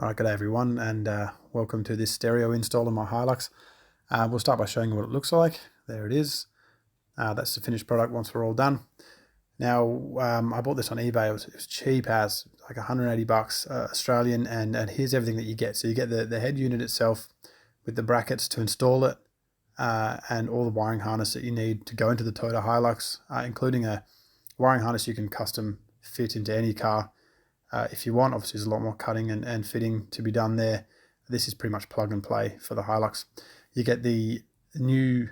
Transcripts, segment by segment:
Alright, g'day everyone, and welcome to this stereo install in my Hilux. We'll start by showing you what it looks like. There it is. That's the finished product once we're all done. Now, I bought this on eBay. It was cheap as like 180 bucks Australian, and here's everything that you get. So you get the head unit itself with the brackets to install it, and all the wiring harness that you need to go into the Toyota Hilux, including a wiring harness you can custom fit into any car. If you want. Obviously there's a lot more cutting and fitting to be done there. This is pretty much plug and play for the Hilux. You get the new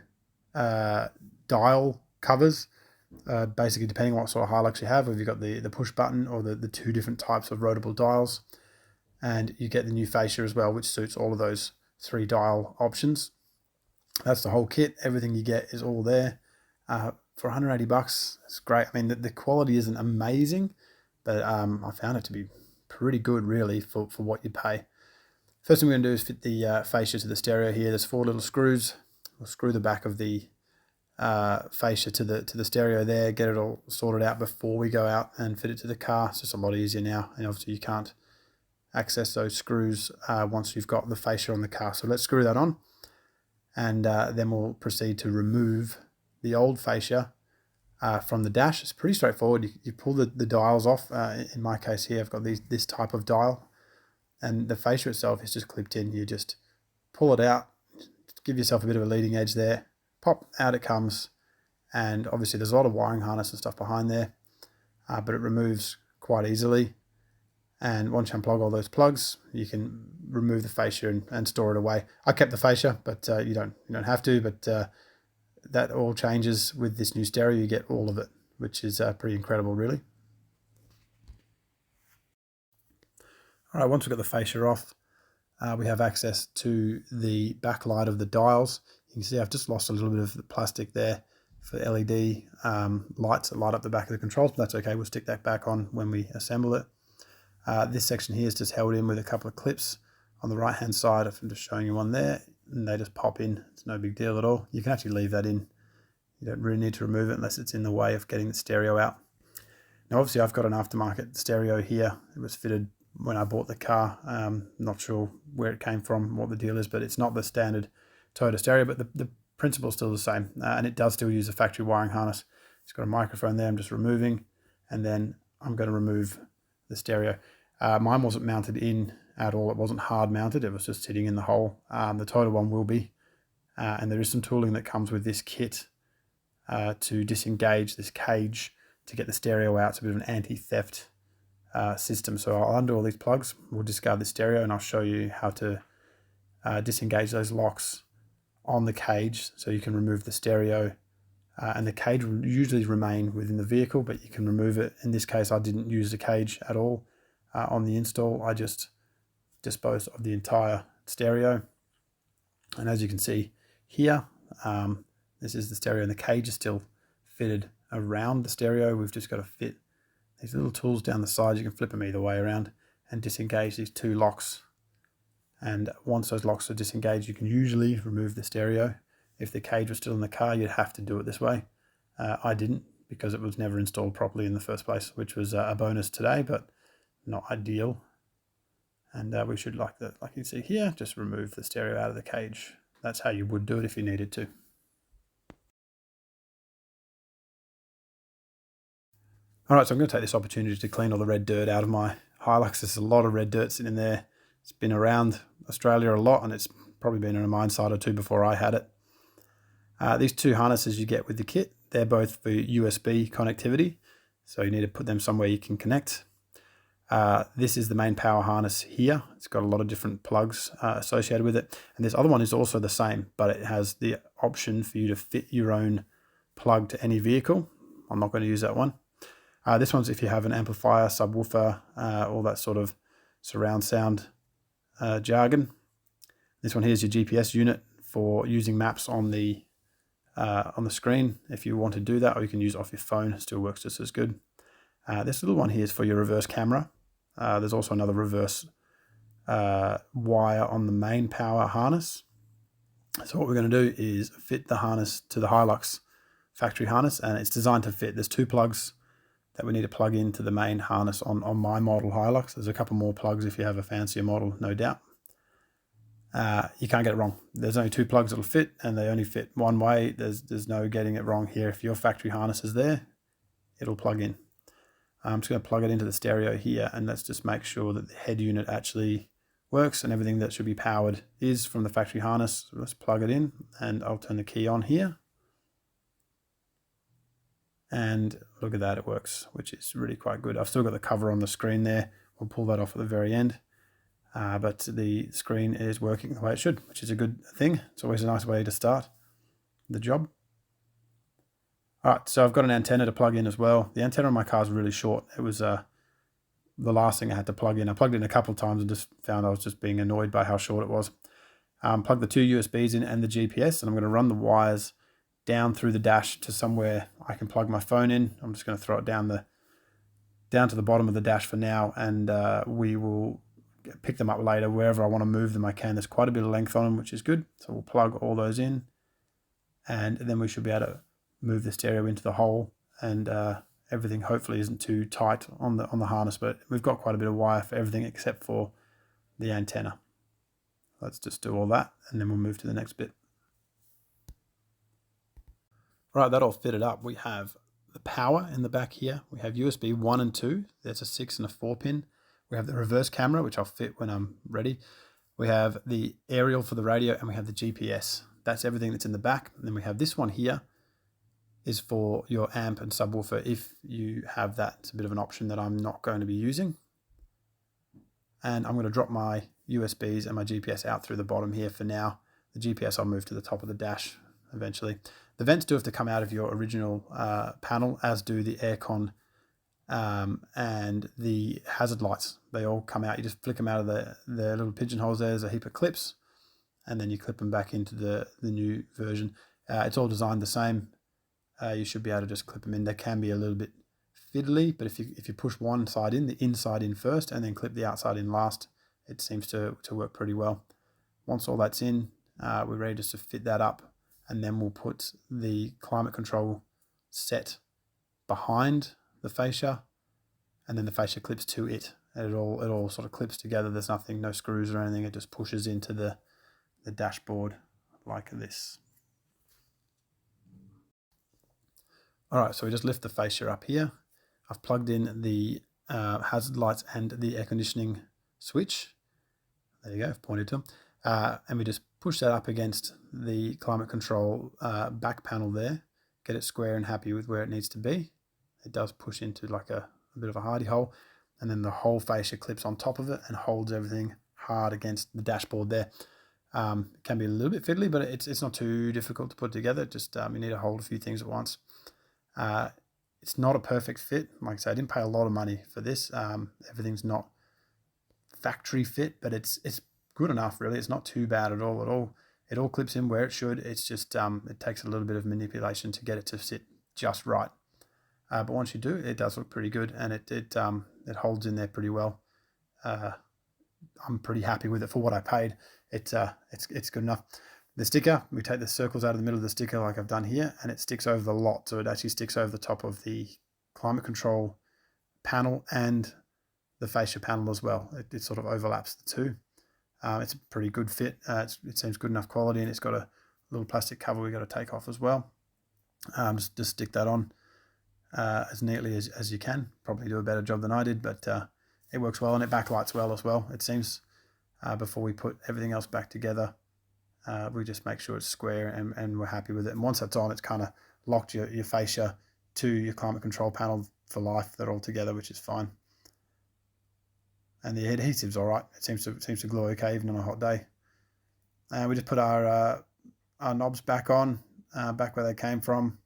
dial covers, basically depending on what sort of Hilux you have, if you've got the push button or the two different types of rotatable dials. And you get the new fascia as well, which suits all of those three dial options. That's the whole kit. Everything you get is all there. For 180 bucks, it's great. I mean, the quality isn't amazing, but I found it to be pretty good, really, for what you pay. First thing we're going to do is fit the fascia to the stereo here. There's 4 little screws. We'll screw the back of the fascia to the stereo there, get it all sorted out before we go out and fit it to the car. It's just a lot easier now, and obviously you can't access those screws once you've got the fascia on the car. So let's screw that on, and then we'll proceed to remove the old fascia from the dash. It's pretty straightforward. You pull the dials off. In my case here, I've got this type of dial, and the fascia itself is just clipped in. You just pull it out, give yourself a bit of a leading edge there, pop, out it comes, and obviously there's a lot of wiring harness and stuff behind there, but it removes quite easily. And once you unplug all those plugs, you can remove the fascia and store it away. I kept the fascia, but you don't have to. But that all changes with this new stereo. You get all of it, which is pretty incredible, really. All right, once we've got the fascia off, we have access to the backlight of the dials. You can see I've just lost a little bit of the plastic there for LED lights that light up the back of the controls, but that's okay. We'll stick that back on when we assemble it. This section here is just held in with a couple of clips on the right hand side. I'm just showing you one there, and they just pop in. It's no big deal at all. You can actually leave that in. You don't really need to remove it unless it's in the way of getting the stereo out. Now obviously I've got an aftermarket stereo here. It was fitted when I bought the car. Not sure where it came from, what the deal is, but it's not the standard Toyota stereo, but the principle is still the same, and it does still use a factory wiring harness. It's got a microphone there I'm just removing, and then I'm going to remove the stereo. Mine wasn't mounted in at all. It wasn't hard mounted. It was just sitting in the hole. The Toyota one will be, and there is some tooling that comes with this kit to disengage this cage to get the stereo out. It's a bit of an anti-theft system. So I'll undo all these plugs. We'll discard the stereo, and I'll show you how to disengage those locks on the cage so you can remove the stereo. And the cage will usually remain within the vehicle, but you can remove it. In this case, I didn't use the cage at all on the install. I just disposed of the entire stereo. And as you can see here, this is the stereo, and the cage is still fitted around the stereo. We've just got to fit these little tools down the side. You can flip them either way around and disengage these 2 locks. And once those locks are disengaged, you can usually remove the stereo. If the cage was still in the car, you'd have to do it this way. I didn't, because it was never installed properly in the first place, which was a bonus today, but not ideal. And we should, like you see here, just remove the stereo out of the cage. That's how you would do it if you needed to. All right, so I'm going to take this opportunity to clean all the red dirt out of my Hilux. There's a lot of red dirt sitting in there. It's been around Australia a lot, and it's probably been in a mine site or 2 before I had it. These 2 harnesses you get with the kit, they're both for USB connectivity, so you need to put them somewhere you can connect. This is the main power harness here. It's got a lot of different plugs associated with it, and this other one is also the same, but it has the option for you to fit your own plug to any vehicle. I'm not going to use that one. This one's if you have an amplifier, subwoofer, all that sort of surround sound jargon. This one here is your GPS unit for using maps on the screen if you want to do that, or you can use it off your phone. It still works just as good. This little one here is for your reverse camera. There's also another reverse wire on the main power harness. So what we're going to do is fit the harness to the Hilux factory harness, and it's designed to fit. There's 2 plugs that we need to plug into the main harness on my model Hilux. There's a couple more plugs if you have a fancier model, no doubt. You can't get it wrong. There's only 2 plugs that'll fit, and they only fit one way. There's no getting it wrong here. If your factory harness is there, it'll plug in. I'm just going to plug it into the stereo here, and let's just make sure that the head unit actually works and everything that should be powered is from the factory harness. So let's plug it in, and I'll turn the key on here. And look at that, it works, which is really quite good. I've still got the cover on the screen there. We'll pull that off at the very end. But the screen is working the way it should, which is a good thing. It's always a nice way to start the job. All right, so I've got an antenna to plug in as well. The antenna on my car is really short. It was the last thing I had to plug in. I plugged it in a couple of times and just found I was just being annoyed by how short it was. Plug the 2 USBs in and the GPS, and I'm going to run the wires down through the dash to somewhere I can plug my phone in. I'm just going to throw it down to the bottom of the dash for now, and we will pick them up later. Wherever I want to move them, I can. There's quite a bit of length on them, which is good. So we'll plug all those in, and then we should be able to move the stereo into the hole, and everything hopefully isn't too tight on the harness, but we've got quite a bit of wire for everything except for the antenna. Let's just do all that, and then we'll move to the next bit. Right, that all fitted up. We have the power in the back here. We have USB 1 and 2. There's a 6 and a 4 pin. We have the reverse camera, which I'll fit when I'm ready. We have the aerial for the radio, and we have the GPS. That's everything that's in the back. And then we have this one here is for your amp and subwoofer if you have that. It's a bit of an option that I'm not going to be using. And I'm going to drop my USBs and my GPS out through the bottom here for now. The GPS I'll move to the top of the dash eventually. The vents do have to come out of your original panel, as do the aircon and the hazard lights. They all come out. You just flick them out of the little pigeonholes there. There's a heap of clips, and then you clip them back into the new version. It's all designed the same. You should be able to just clip them in. They can be a little bit fiddly, but if you push one side in, the inside in first, and then clip the outside in last, it seems to work pretty well. Once all that's in, we're ready just to fit that up. And then we'll put the climate control set behind the fascia, and then the fascia clips to it. And it all sort of clips together. There's no screws or anything. It just pushes into the dashboard like this. All right, so we just lift the fascia up here. I've plugged in the hazard lights and the air conditioning switch. There you go, I've pointed to them. And we just push that up against the climate control back panel there, get it square and happy with where it needs to be. It does push into like a bit of a hardy hole, and then the whole fascia clips on top of it and holds everything hard against the dashboard there. It can be a little bit fiddly, but it's not too difficult to put together. Just you need to hold a few things at once. It's not a perfect fit. Like I said, I didn't pay a lot of money for this. Everything's not factory fit, but it's good enough, really. It's not too bad at all. It all clips in where it should. It's just it takes a little bit of manipulation to get it to sit just right. But once you do, it does look pretty good, and it holds in there pretty well. I'm pretty happy with it for what I paid. It's good enough. The sticker, we take the circles out of the middle of the sticker like I've done here, and it sticks over the lot. So it actually sticks over the top of the climate control panel and the fascia panel as well. It sort of overlaps the two. It's a pretty good fit. It seems good enough quality, and it's got a little plastic cover we've got to take off as well. Just stick that on as neatly as you can. Probably do a better job than I did, but it works well, and it backlights well as well. It seems before we put everything else back together, we just make sure it's square, and we're happy with it. And once that's on, it's kind of locked your fascia to your climate control panel for life. They're all together, which is fine. And the adhesive's all right. It seems to glue okay even on a hot day. And we just put our knobs back on, back where they came from.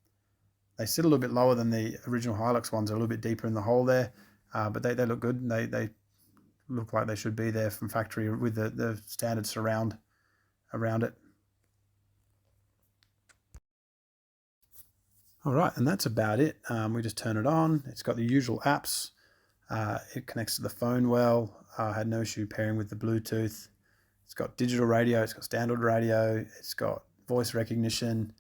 They sit a little bit lower than the original Hilux ones. They're a little bit deeper in the hole there, but they look good. They look like they should be there from factory with the standard surround around it. All right, and that's about it. We just turn it on. It's got the usual apps. It connects to the phone well. I had no issue pairing with the Bluetooth. It's got digital radio. It's got standard radio. It's got voice recognition.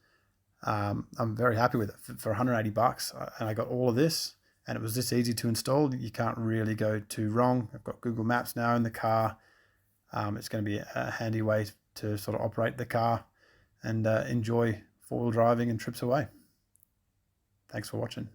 I'm very happy with it for 180 bucks, and I got all of this and it was this easy to install. You can't really go too wrong. I've got Google Maps now in the car. It's going to be a handy way to sort of operate the car and enjoy four-wheel driving and trips away. Thanks for watching.